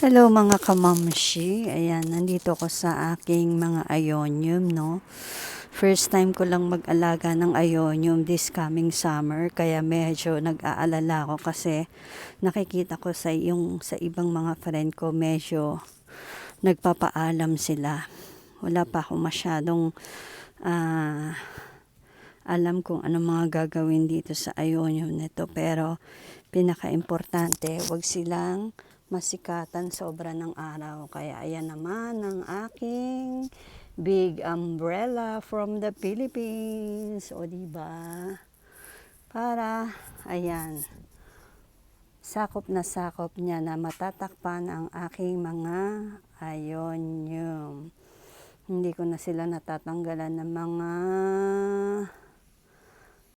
Hello mga kamamshi, ayan, nandito ko sa aking mga ionium, no? First time ko lang mag-alaga ng ionium this coming summer, kaya medyo nag-aalala ako kasi nakikita ko sa ibang mga friend ko medyo nagpapaalam sila. Wala pa ako masyadong ah, alam kung ano mga gagawin dito sa ionium nito, pero pinaka-importante, wag silang masikatan sobra ng araw. Kaya ayan naman ang aking big umbrella from the Philippines. O diba? Para, ayan, sakop niya na matatakpan ang aking mga ionium. Hindi ko na sila natatanggalan ng mga